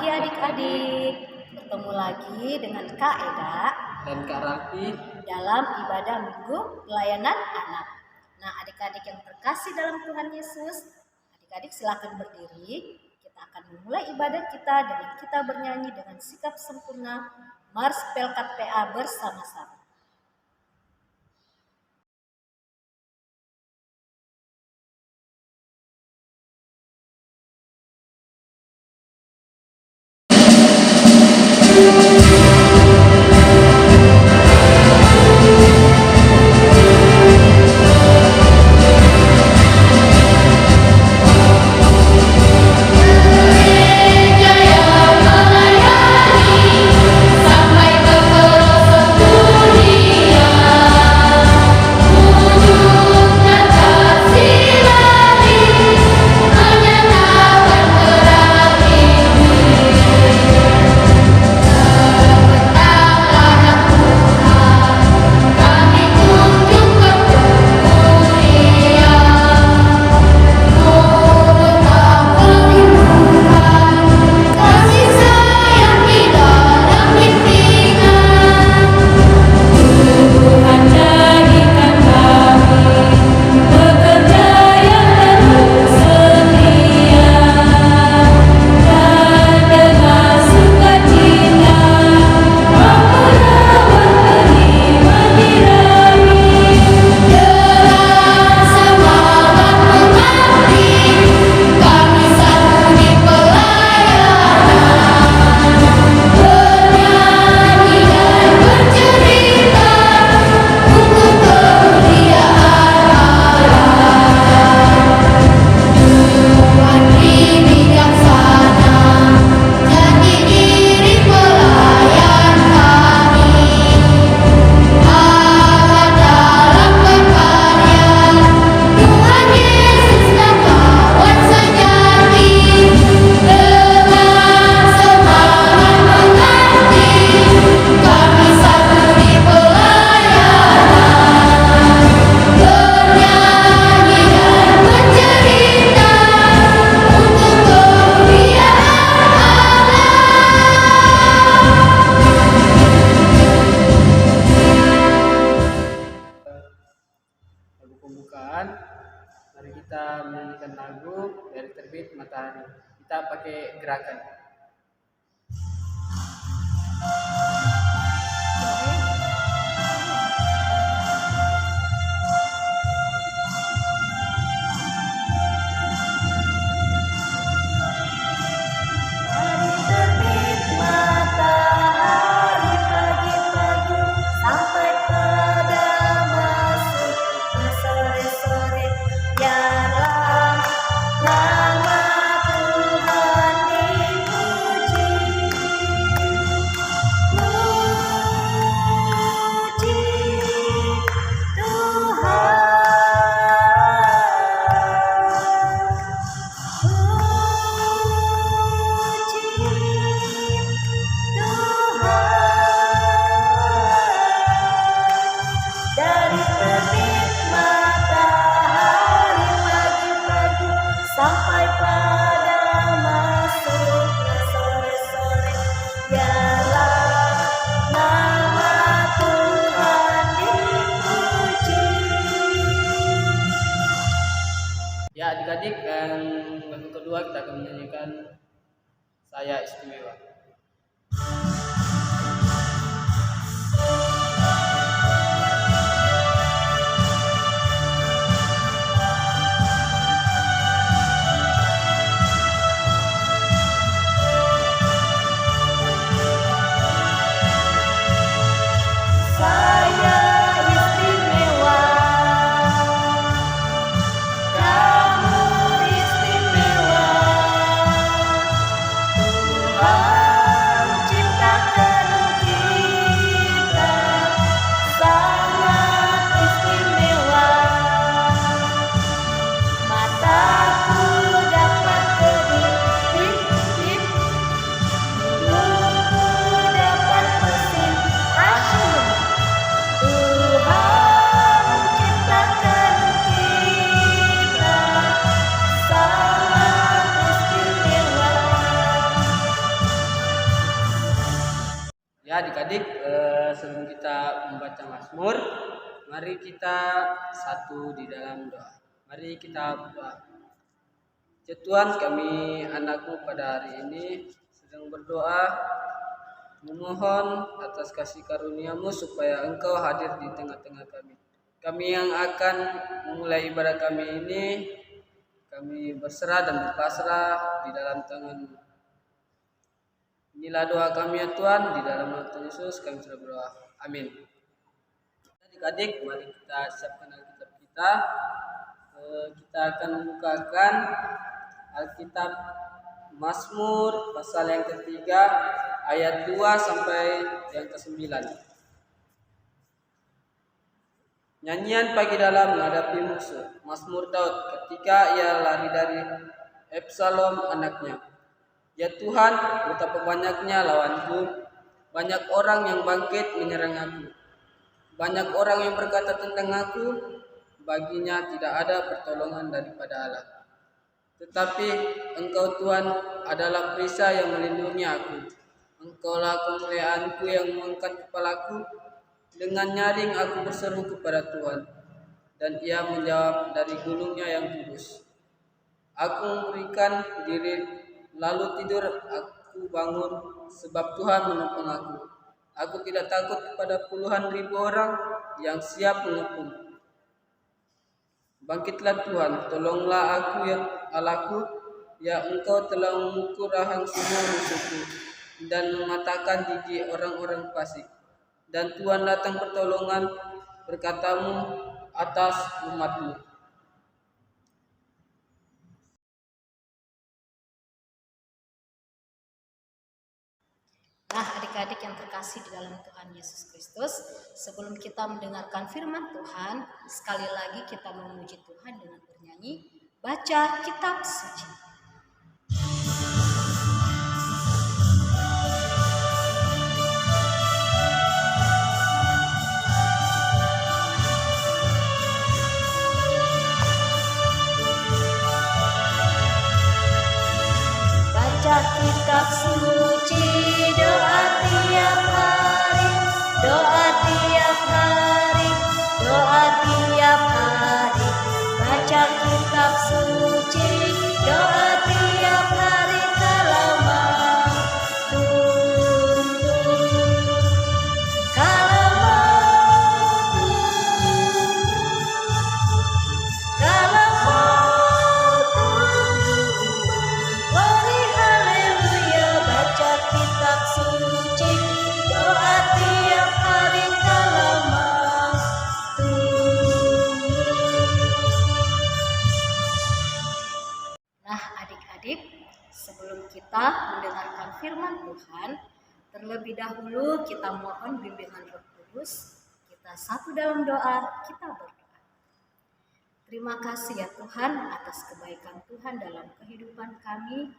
pagi adik-adik, bertemu lagi dengan Kak Eda dan Kak Raffi dalam ibadah Minggu Pelayanan Anak. Nah, adik-adik yang terkasih dalam Tuhan Yesus, adik-adik silakan berdiri. Kita akan memulai ibadah kita dengan kita bernyanyi dengan sikap sempurna Mars Pelkat PA bersama-sama. pembukaan. Mari kita menyanyikan lagu dari Terbit Matahari. Kita pakai gerakan. Ya adik-adik, lagu kedua kita akan menyanyikan Saya Istimewa. Kamu istimewa, Tuhan. Ya adik-adik, sebelum kita membaca Mazmur, mari kita satu di dalam doa. Mari kita berdoa. Ya Tuhan, kami anakmu pada hari ini sedang berdoa, memohon atas kasih karunia-Mu supaya Engkau hadir di tengah-tengah kami. Kami yang akan memulai ibadah kami ini, kami berserah dan berpasrah di dalam tangan-Mu. Inilah doa kami ya Tuhan, di dalam nama Tuhan Yesus kami sudah berdoa. Amin. Adik-adik, mari kita siapkan Alkitab kita. Kita akan membukakan Alkitab Mazmur pasal yang ketiga ayat 2 sampai yang ke-9. Nyanyian pagi dalam menghadapi musuh. Mazmur Daud ketika ia lari dari Absalom anaknya. Ya Tuhan, betapa banyaknya lawanku, banyak orang yang bangkit menyerang aku. Banyak orang yang berkata tentang aku, baginya tidak ada pertolongan daripada Allah. Tetapi Engkau Tuhan adalah perisai yang melindungi aku. Engkaulah kemuliaanku yang mengangkat kepalaku. Dengan nyaring aku berseru kepada Tuhan, dan Ia menjawab dari gunungnya yang kudus. Aku memberikan diri lalu tidur, aku bangun, sebab Tuhan menopang aku. Aku tidak takut kepada puluhan ribu orang yang siap mengepung. Bangkitlah Tuhan, tolonglah aku ya Allahku, ya Engkau telah mengukur rahang semua musuhku dan mematahkan gigi orang-orang fasik. Dan Tuhan datang pertolongan berkat-Mu atas umat-Mu. Nah, adik-adik yang terkasih di dalam Tuhan Yesus Kristus, sebelum kita mendengarkan firman Tuhan, sekali lagi kita memuji Tuhan dengan bernyanyi, baca kitab suci. Baca kitab suci, doa tiap hari, doa tiap hari, doa tiap hari. Baca kitab suci, doa tiap hari kalau mau tunduk, kalau mau tunduk, kalau mau tunduk. Glory haleluya, baca kitab suci, doa tiap hari kalau mau tunduk. Nah adik-adik, sebelum kita mendengarkan firman Tuhan, terlebih dahulu kita mohon bimbingan Roh Kudus. Kita satu dalam doa, kita berdoa. Terima kasih ya Tuhan atas kebaikan Tuhan dalam kehidupan kami.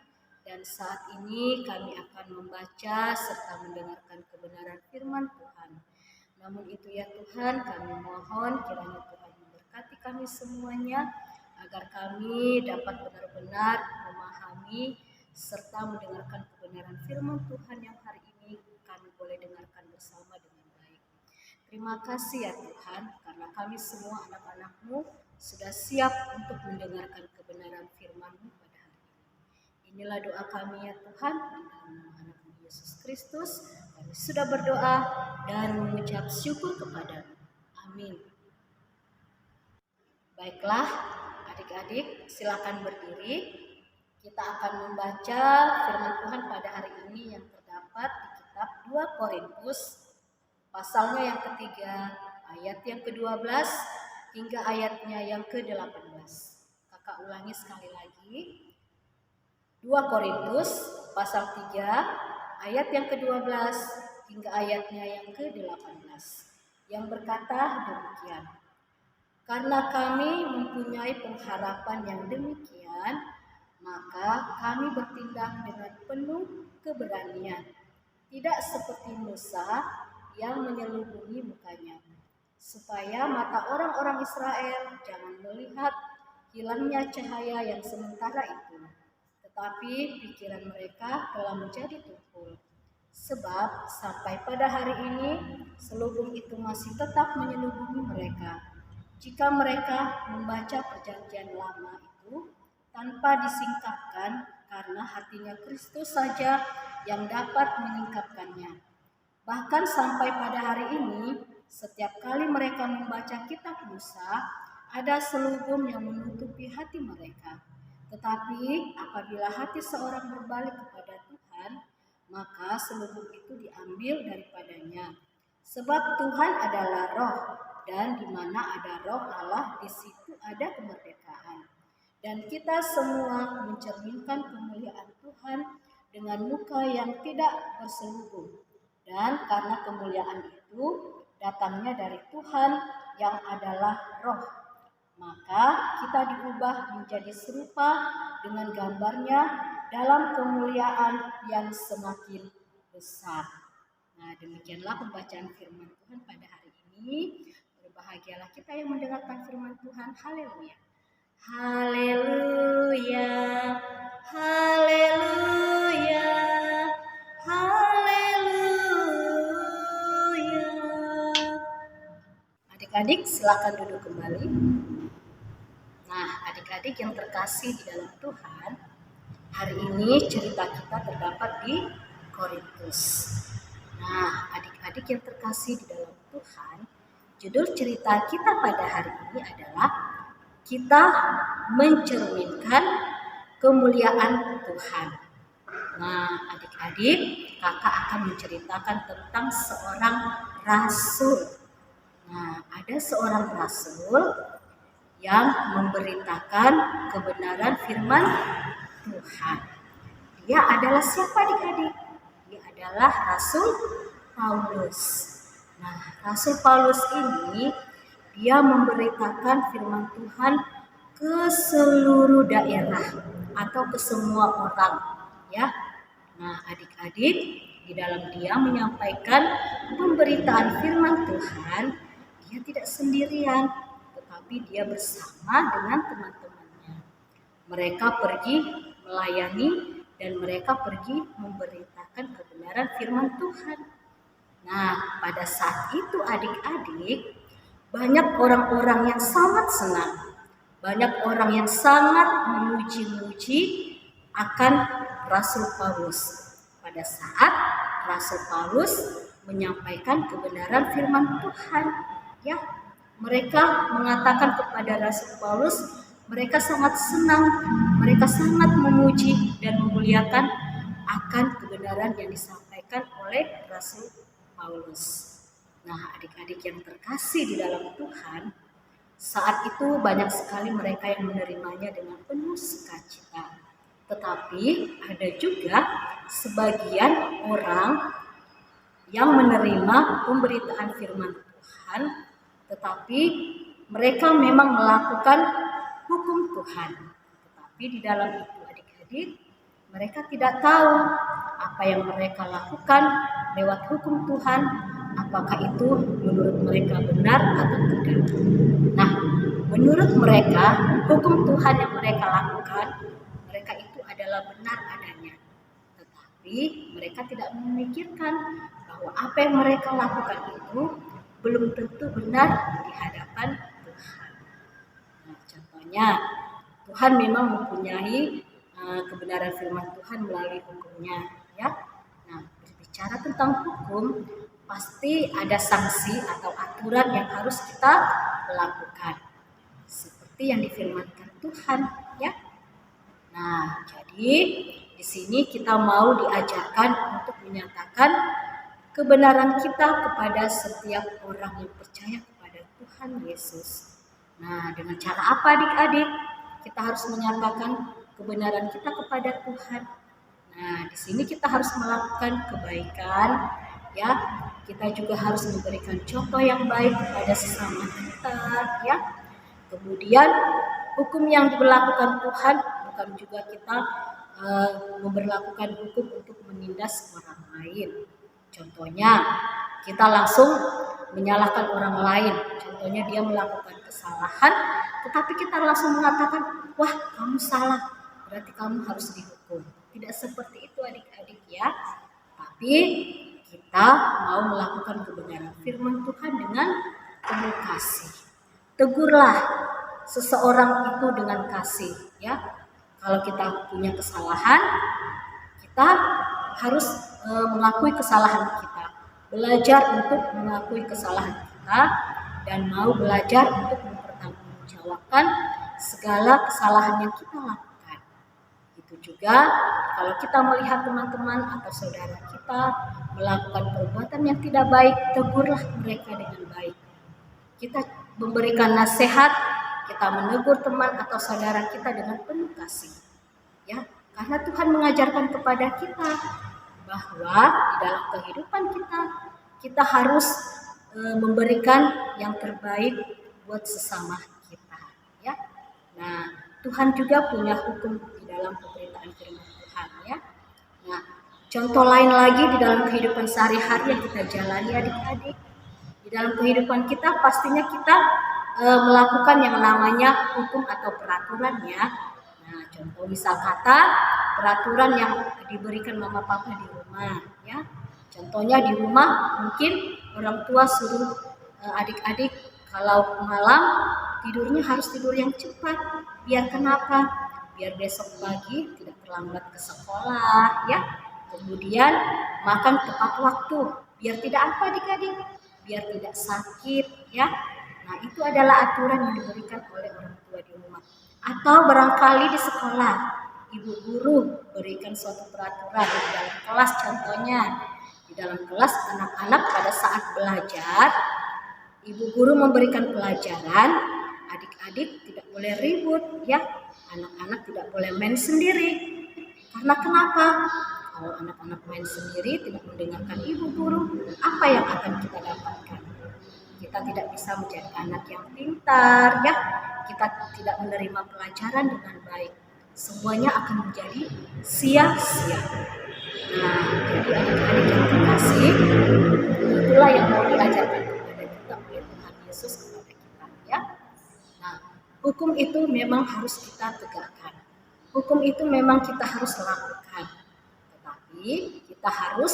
Dan saat ini kami akan membaca serta mendengarkan kebenaran firman Tuhan. Namun itu ya Tuhan, kami mohon kiranya Tuhan memberkati kami semuanya, agar kami dapat benar-benar memahami serta mendengarkan kebenaran firman Tuhan yang hari ini kami boleh dengarkan bersama dengan baik. Terima kasih ya Tuhan, karena kami semua anak-anak-Mu sudah siap untuk mendengarkan kebenaran firman-Mu pada hari ini. Inilah doa kami ya Tuhan, di dalam nama anak-Mu Yesus Kristus, kami sudah berdoa dan mengucap syukur kepada-Mu. Amin. Baiklah, adik-adik silakan berdiri. Kita akan membaca firman Tuhan pada hari ini yang terdapat di kitab 2 Korintus, pasalnya yang ketiga, ayat yang ke-12 hingga ayatnya yang ke-18. Kakak ulangi sekali lagi. 2 Korintus pasal 3 ayat yang ke-12 hingga ayatnya yang ke-18 yang berkata demikian. Karena kami mempunyai pengharapan yang demikian, maka kami bertindak dengan penuh keberanian, tidak seperti Musa yang menyelubungi mukanya, supaya mata orang-orang Israel jangan melihat hilangnya cahaya yang sementara itu, tetapi pikiran mereka telah menjadi tumpul, Sebab sampai pada hari ini selubung itu masih tetap menyelubungi mereka. Jika mereka membaca perjanjian lama itu tanpa disingkapkan, karena hatinya Kristus saja yang dapat menyingkapkannya. Bahkan sampai pada hari ini, setiap kali mereka membaca kitab Musa, ada selubung yang menutupi hati mereka. Tetapi apabila hati seorang berbalik kepada Tuhan, maka selubung itu diambil daripadanya. Sebab Tuhan adalah roh, dan di mana ada roh Allah, di situ ada kemerdekaan. Dan kita semua mencerminkan kemuliaan Tuhan dengan muka yang tidak berselubung. Dan karena kemuliaan itu datangnya dari Tuhan yang adalah roh, maka kita diubah menjadi serupa dengan gambarnya dalam kemuliaan yang semakin besar. Nah, demikianlah pembacaan firman Tuhan pada hari ini. Berbahagialah kita yang mendengarkan firman Tuhan. Haleluya. Haleluya. Haleluya. Haleluya. Adik-adik silakan duduk kembali. Nah, adik-adik yang terkasih di dalam Tuhan, hari ini cerita kita terdapat di Korintus. Nah, adik-adik yang terkasih di dalam Tuhan, judul cerita kita pada hari ini adalah kita mencerminkan kemuliaan Tuhan. Nah, adik-adik, kakak akan menceritakan tentang seorang rasul. Nah, ada seorang rasul yang memberitakan kebenaran firman Tuhan. Dia adalah siapa adik-adik? Dia adalah Rasul Paulus. Nah, Rasul Paulus ini dia memberitakan firman Tuhan ke seluruh daerah atau ke semua orang, ya. Nah, adik-adik, di dalam dia menyampaikan pemberitaan firman Tuhan, dia tidak sendirian, tetapi dia bersama dengan teman-temannya. Mereka pergi melayani dan mereka pergi memberitakan kebenaran firman Tuhan. Nah, pada saat itu adik-adik, banyak orang-orang yang sangat senang. Banyak orang yang sangat memuji-muji akan Rasul Paulus. Pada saat Rasul Paulus menyampaikan kebenaran firman Tuhan, ya, mereka mengatakan kepada Rasul Paulus, mereka sangat senang, mereka sangat memuji dan memuliakan akan kebenaran yang disampaikan oleh Rasul Paulus. Nah, adik-adik yang terkasih di dalam Tuhan, saat itu banyak sekali mereka yang menerimanya dengan penuh sukacita. Tetapi ada juga sebagian orang yang menerima pemberitaan firman Tuhan, tetapi mereka memang melakukan hukum Tuhan. Tetapi di dalam itu adik-adik, mereka tidak tahu apa yang mereka lakukan lewat hukum Tuhan, apakah itu menurut mereka benar atau tidak. Nah, menurut mereka, hukum Tuhan yang mereka lakukan, mereka itu adalah benar adanya. Tetapi mereka tidak memikirkan bahwa apa yang mereka lakukan itu belum tentu benar di hadapan Tuhan. Nah, contohnya, Tuhan memang mempunyai kebenaran firman Tuhan melalui hukumnya, ya. Nah, berbicara tentang hukum, pasti ada sanksi atau aturan yang harus kita lakukan, seperti yang difirmankan Tuhan, ya. Nah, jadi di sini kita mau diajarkan untuk menyatakan kebenaran kita kepada setiap orang yang percaya kepada Tuhan Yesus. Nah, dengan cara apa adik-adik? Kita harus menyatakan kebenaran kita kepada Tuhan. Nah, di sini kita harus melakukan kebaikan, ya. Kita juga harus memberikan contoh yang baik kepada sesama kita, ya. Kemudian hukum yang diberlakukan Tuhan bukan juga kita memberlakukan hukum untuk menindas orang lain. Contohnya, kita langsung menyalahkan orang lain. Contohnya dia melakukan kesalahan, tetapi kita langsung mengatakan, wah kamu salah, berarti kamu harus dihukum. Tidak seperti itu adik-adik, ya. Tetapi kita mau melakukan kebenaran firman Tuhan dengan penuh kasih. Tegurlah seseorang itu dengan kasih, ya. Kalau kita punya kesalahan, kita harus mengakui kesalahan kita, belajar untuk mengakui kesalahan kita, dan mau belajar untuk mempertanggungjawabkan segala kesalahan yang kita lakukan. Itu juga kalau kita melihat teman-teman atau saudara kita melakukan perbuatan yang tidak baik, tegurlah mereka dengan baik. Kita memberikan nasihat, kita menegur teman atau saudara kita dengan penuh kasih, ya, karena Tuhan mengajarkan kepada kita bahwa di dalam kehidupan kita harus memberikan yang terbaik buat sesama kita, ya. Nah, Tuhan juga punya hukum di dalam pemberitaan firman Tuhan, ya. Nah, contoh lain lagi di dalam kehidupan sehari-hari yang kita jalani adik-adik. Di dalam kehidupan kita pastinya kita melakukan yang namanya hukum atau peraturan, ya. Nah, contoh misal kata peraturan yang diberikan mama papa di rumah, ya. Contohnya di rumah mungkin orang tua suruh adik-adik kalau malam tidurnya harus tidur yang cepat. Biar kenapa? Biar besok pagi tidak terlambat ke sekolah, ya. Kemudian makan tepat waktu. Biar tidak apa adik-adik? Biar tidak sakit, ya. Nah, itu adalah aturan yang diberikan oleh orang tua di rumah. Atau barangkali di sekolah, ibu guru berikan suatu peraturan di dalam kelas, contohnya di dalam kelas anak-anak pada saat belajar, ibu guru memberikan pelajaran, adik-adik tidak boleh ribut, ya. Anak-anak tidak boleh main sendiri. Karena kenapa? Kalau anak-anak main sendiri tidak mendengarkan ibu guru, apa yang akan kita dapatkan? Kita tidak bisa menjadi anak yang pintar, ya. Kita tidak menerima pelajaran dengan baik. Semuanya akan menjadi sia-sia. Nah, jadi adik-adik yang terkasih, itulah yang mau diajarkan kepada kita oleh Tuhan Yesus kepada kita, ya. Nah, hukum itu memang harus kita tegakkan. Hukum itu memang kita harus lakukan. Tetapi kita harus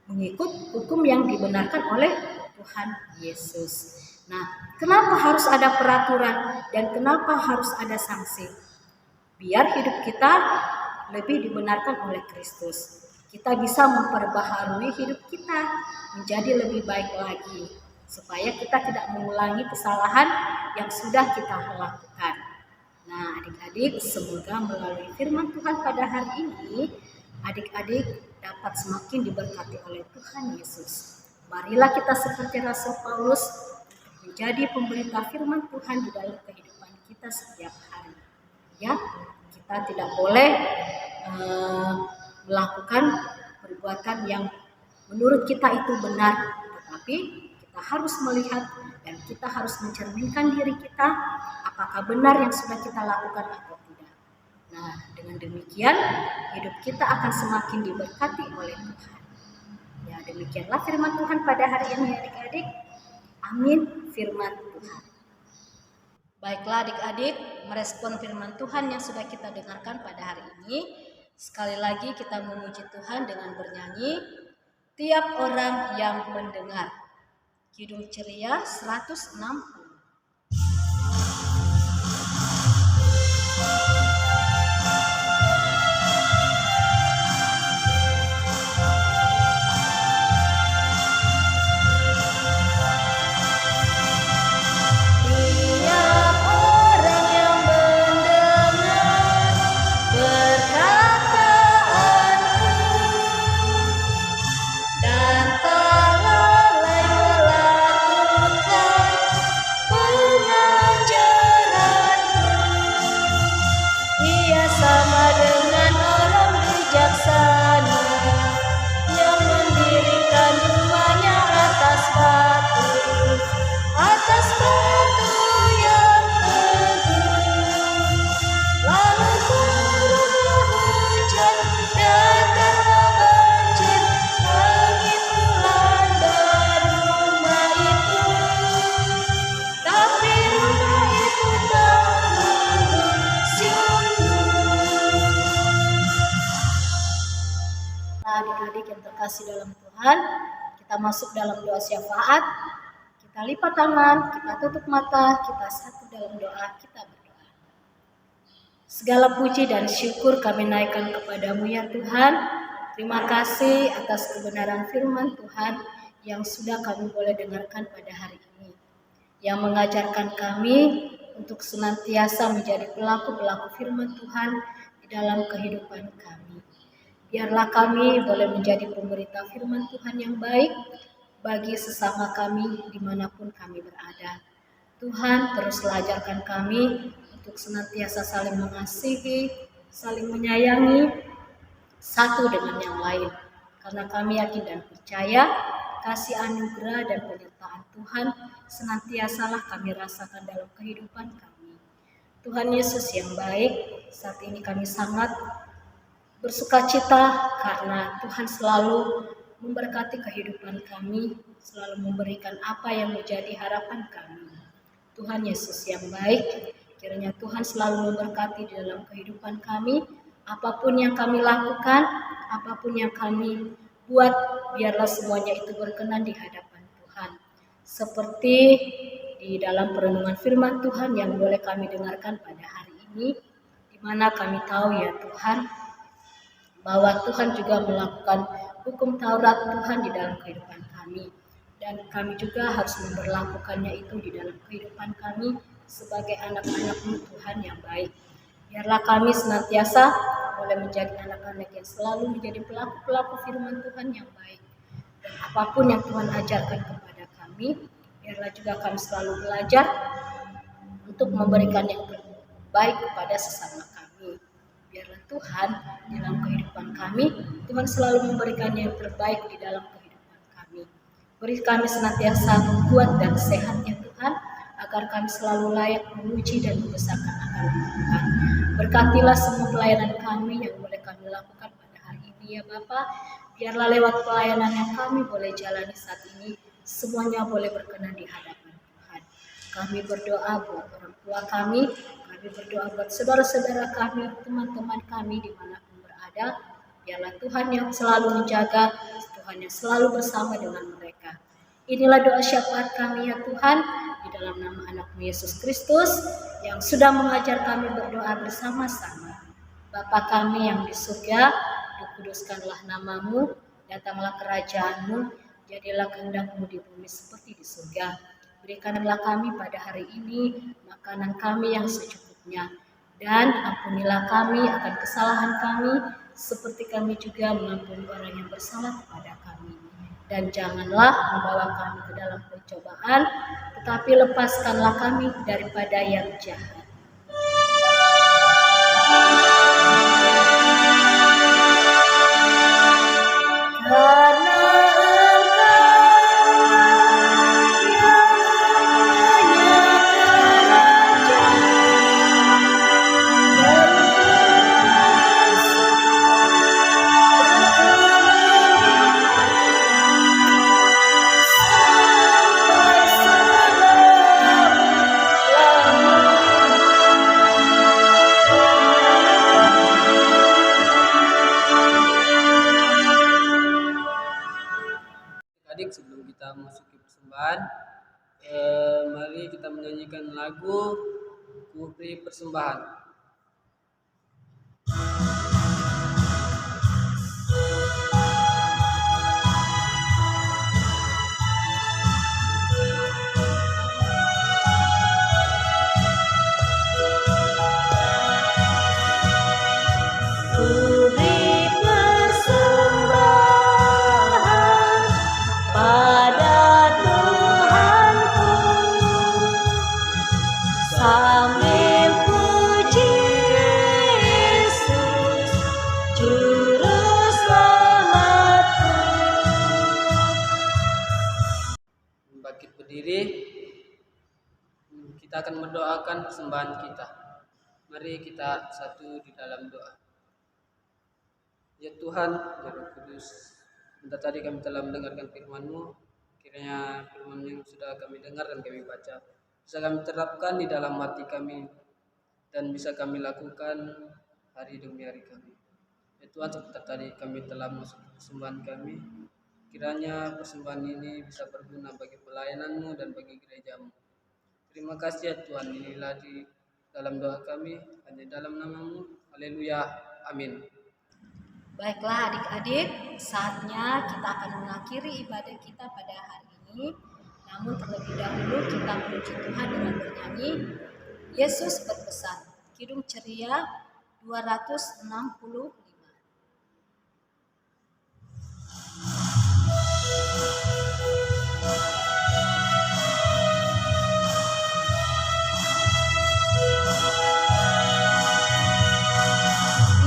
mengikut hukum yang dibenarkan oleh Tuhan Yesus. Nah, kenapa harus ada peraturan dan kenapa harus ada sanksi? Biar hidup kita lebih dibenarkan oleh Kristus. Kita bisa memperbaharui hidup kita menjadi lebih baik lagi, supaya kita tidak mengulangi kesalahan yang sudah kita lakukan. Nah, adik-adik, semoga melalui firman Tuhan pada hari ini, adik-adik dapat semakin diberkati oleh Tuhan Yesus. Marilah kita seperti Rasul Paulus menjadi pemberita firman Tuhan di dalam kehidupan kita setiap hari. Ya, kita tidak boleh melakukan perbuatan yang menurut kita itu benar, tetapi kita harus melihat dan kita harus mencerminkan diri kita apakah benar yang sudah kita lakukan atau tidak. Nah, dengan demikian hidup kita akan semakin diberkati oleh Tuhan. Ya, demikianlah firman Tuhan pada hari ini adik-adik. Amin, firman Tuhan. Baiklah adik-adik, merespon firman Tuhan yang sudah kita dengarkan pada hari ini. Sekali lagi kita memuji Tuhan dengan bernyanyi Tiap Orang Yang Mendengar. Kidung Ceria 160. kasih dalam Tuhan, kita masuk dalam doa syafaat. Kita lipat tangan, kita tutup mata, kita satu dalam doa, kita berdoa. Segala puji dan syukur kami naikkan kepadamu ya Tuhan. Terima kasih atas kebenaran firman Tuhan yang sudah kami boleh dengarkan pada hari ini. Yang mengajarkan kami untuk senantiasa menjadi pelaku-pelaku firman Tuhan di dalam kehidupan kami. Biarlah kami boleh menjadi pemberita firman Tuhan yang baik bagi sesama kami dimanapun kami berada. Tuhan teruslah ajarkan kami untuk senantiasa saling mengasihi, saling menyayangi satu dengan yang lain. Karena kami yakin dan percaya kasih anugerah dan penyertaan Tuhan senantiasalah kami rasakan dalam kehidupan kami. Tuhan Yesus yang baik, saat ini kami sangat bersukacita karena Tuhan selalu memberkati kehidupan kami, selalu memberikan apa yang menjadi harapan kami. Tuhan Yesus yang baik, kiranya Tuhan selalu memberkati di dalam kehidupan kami, apapun yang kami lakukan, apapun yang kami buat, biarlah semuanya itu berkenan di hadapan Tuhan. Seperti di dalam perenungan firman Tuhan yang boleh kami dengarkan pada hari ini, di mana kami tahu ya Tuhan, bahwa Tuhan juga melakukan hukum Taurat Tuhan di dalam kehidupan kami. Dan kami juga harus memperlakukannya itu di dalam kehidupan kami sebagai anak-anak-Mu Tuhan yang baik. Biarlah kami senantiasa boleh menjadi anak-anak yang selalu menjadi pelaku-pelaku firman Tuhan yang baik. Dan apapun yang Tuhan ajarkan kepada kami, biarlah juga kami selalu belajar untuk memberikan yang terbaik kepada sesama kami. Biarlah Tuhan dalam kehidupan kami, Tuhan selalu memberikan yang terbaik di dalam kehidupan kami. Beri kami senantiasa kuat dan sehat ya Tuhan, agar kami selalu layak memuji dan membesarkan akan Tuhan. Berkatilah semua pelayanan kami yang boleh kami lakukan pada hari ini ya Bapa. Biarlah lewat pelayanan yang kami boleh jalani saat ini, semuanya boleh berkenan di hadapan Tuhan. Kami berdoa buat orang tua kami berdoa buat saudara-saudara kami, teman-teman kami dimanapun berada. Biarlah Tuhan yang selalu menjaga, Tuhan yang selalu bersama dengan mereka. Inilah doa syafaat kami ya Tuhan, di dalam nama anak-Mu Yesus Kristus, yang sudah mengajar kami berdoa bersama-sama. Bapa kami yang di surga, dikuduskanlah nama-Mu, datanglah kerajaan-Mu, jadilah kehendak-Mu di bumi seperti di surga. Berikanlah kami pada hari ini makanan kami yang secukupnya, dan ampunilah kami akan kesalahan kami, seperti kami juga mengampuni orang yang bersalah kepada kami. Dan janganlah membawa kami ke dalam pencobaan, tetapi lepaskanlah kami daripada yang jahat. Adik, sebelum kita masuki persembahan, mari kita menyanyikan lagu Ku Beri Persembahan. Bangkit berdiri, kita akan mendoakan persembahan kita. Mari kita satu di dalam doa. Ya Tuhan, ya Roh Kudus, sebentar tadi kami telah mendengarkan firman-Mu. Kiranya firman yang sudah kami dengar dan kami baca bisa kami terapkan di dalam hati kami dan bisa kami lakukan hari demi hari kami. Ya Tuhan, sebentar tadi kami telah masuk persembahan kami. Kiranya persembahan ini bisa berguna bagi pelayananmu dan bagi gerejamu. Terima kasih ya Tuhan, inilah di dalam doa kami, hanya dalam namamu. Haleluya. Amin. Baiklah adik-adik, saatnya kita akan mengakhiri ibadah kita pada hari ini. Namun terlebih dahulu kita memuji Tuhan dengan bernyanyi Yesus berpesan. Kidung Ceria 265.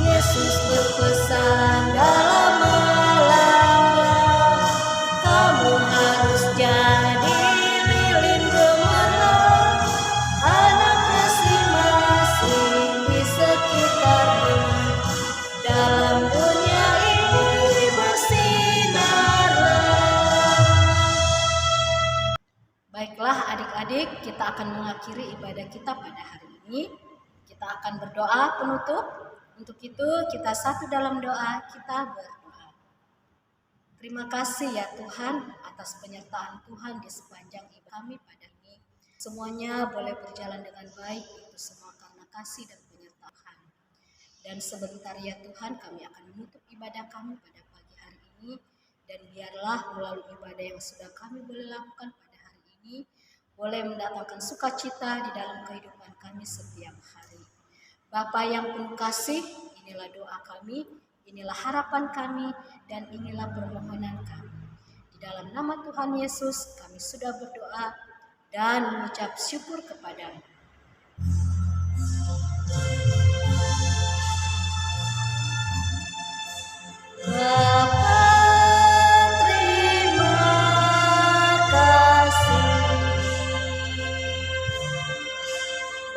Yesus berpesan dalam malam, kamu harus jadi lilin gemilang, anak masing-masing di sekitarmu. Dalam dunia ini bersinarlah. Baiklah adik-adik, kita akan mengakhiri ibadah kita pada hari ini. Kita akan berdoa penutup. Untuk itu kita satu dalam doa, kita berdoa. Terima kasih ya Tuhan atas penyertaan Tuhan di sepanjang ibadah kami pada ini. Semuanya boleh berjalan dengan baik, itu semua karena kasih dan penyertaan Tuhan. Dan sebentar ya Tuhan, kami akan menutup ibadah kami pada pagi hari ini. Dan biarlah melalui ibadah yang sudah kami boleh lakukan pada hari ini, boleh mendatangkan sukacita di dalam kehidupan kami setiap hari. Bapa yang penuh kasih, inilah doa kami, inilah harapan kami, dan inilah permohonan kami. Di dalam nama Tuhan Yesus, kami sudah berdoa dan mengucap syukur kepadamu. Bapa, terima kasih.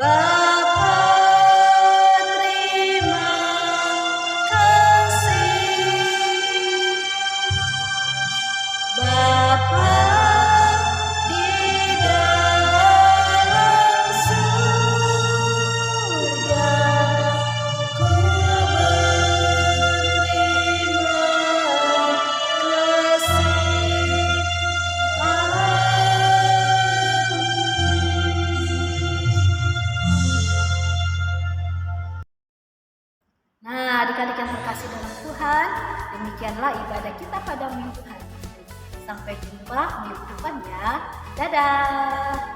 Bapa, adik-adik yang terkasih dalam Tuhan, demikianlah ibadah kita pada minggu hari ini. Sampai jumpa minggu depannya. Dadah.